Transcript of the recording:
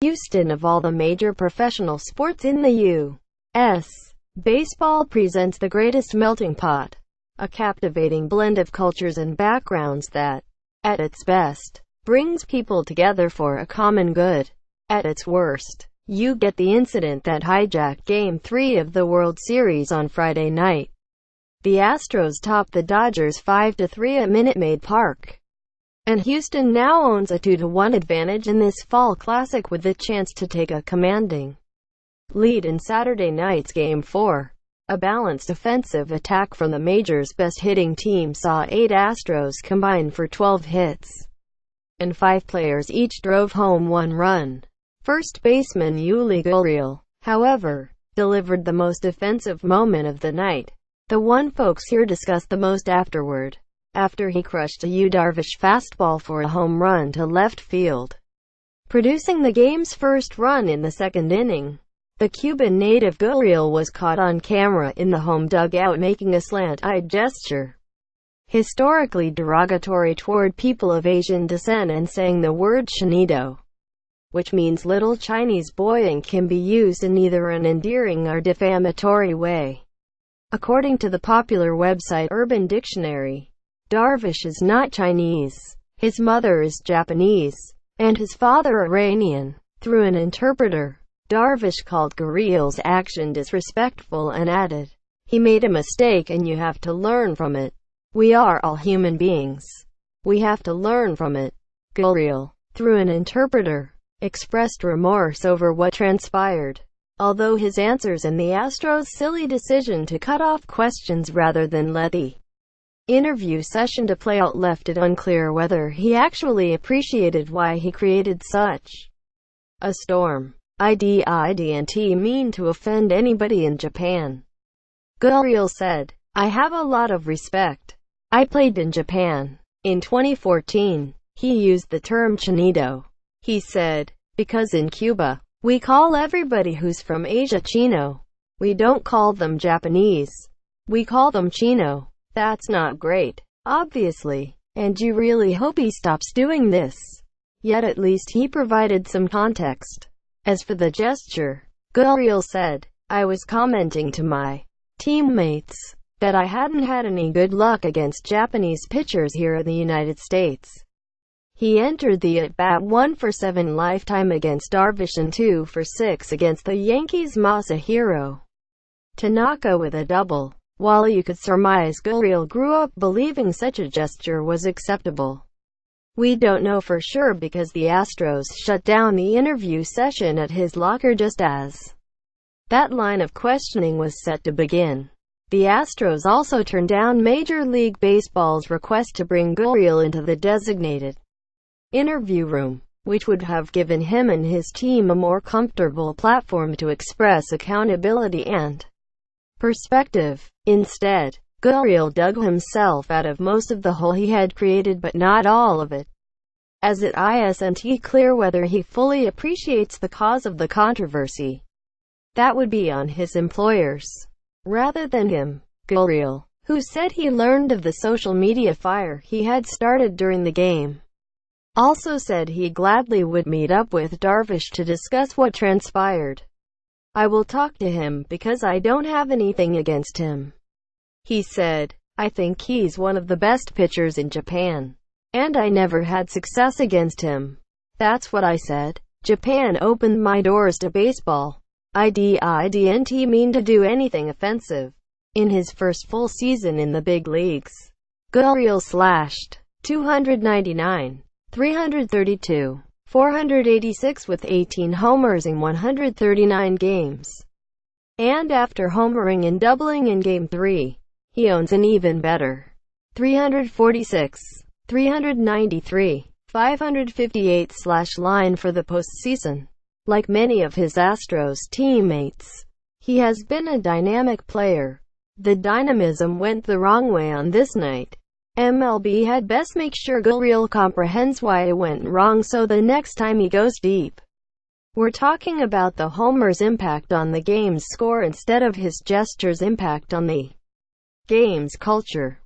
Houston. Of all the major professional sports in the U.S., baseball presents the greatest melting pot, a captivating blend of cultures and backgrounds that, at its best, brings people together for a common good. At its worst, you get the incident that hijacked Game 3 of the World Series on Friday night. The Astros topped the Dodgers 5-3 at Minute Maid Park, and Houston now owns a 2-1 advantage in this fall classic with the chance to take a commanding lead in Saturday night's Game 4. A balanced offensive attack from the major's best hitting team saw 8 Astros combine for 12 hits, and 5 players each drove home 1 run. First baseman Yuli Gurriels, however, delivered the most offensive moment of the night, the one folks here discussed the most afterward, after he crushed a Yu Darvish fastball for a home run to left field, producing the game's first run in the second inning. The Cuban native Gurriels was caught on camera in the home dugout making a slant-eyed gesture, historically derogatory toward people of Asian descent, and saying the word "chinito," which means little Chinese boy, and can be used in either an endearing or defamatory way. According to the popular website Urban Dictionary, Darvish is not Chinese, his mother is Japanese, and his father Iranian. Through an interpreter, Darvish called Gurriels' action disrespectful and added, "He made a mistake and you have to learn from it. We are all human beings. We have to learn from it." Gurriels, through an interpreter, expressed remorse over what transpired, although his answers and the Astros' silly decision to cut off questions rather than let the interview session to play out left it unclear whether he actually appreciated why he created such a storm. "I didn't mean to offend anybody in Japan," Gurriels said. "I have a lot of respect. I played in Japan. In 2014, he used the term chinito. He said, because in Cuba, we call everybody who's from Asia Chino. We don't call them Japanese. We call them Chino. That's not great, obviously, and you really hope he stops doing this." Yet at least he provided some context. As for the gesture, Gurriels said, "I was commenting to my teammates that I hadn't had any good luck against Japanese pitchers here in the United States." He entered the at-bat 1 for 7 lifetime against Darvish and 2 for 6 against the Yankees' Masahiro Tanaka with a double. While you could surmise Gurriels grew up believing such a gesture was acceptable, we don't know for sure because the Astros shut down the interview session at his locker just as that line of questioning was set to begin. The Astros also turned down Major League Baseball's request to bring Gurriels into the designated interview room, which would have given him and his team a more comfortable platform to express accountability and perspective. Instead, Gurriels dug himself out of most of the hole he had created, but not all of it, as it isn't clear whether he fully appreciates the cause of the controversy. That would be on his employers, rather than him. Gurriels, who said he learned of the social media fire he had started during the game, also said he gladly would meet up with Darvish to discuss what transpired. "I will talk to him because I don't have anything against him," he said. "I think he's one of the best pitchers in Japan, and I never had success against him. That's what I said. Japan opened my doors to baseball. I didn't mean to do anything offensive." In his first full season in the big leagues, Gurriels slashed .299, .332, .486 with 18 homers in 139 games. And after homering and doubling in Game 3, he owns an even better .346, .393, .558 line for the postseason. Like many of his Astros teammates, he has been a dynamic player. The dynamism went the wrong way on this night. MLB had best make sure Gurriels comprehends why it went wrong so the next time he goes deep. We're talking about the homer's impact on the game's score instead of his gesture's impact on the game's culture.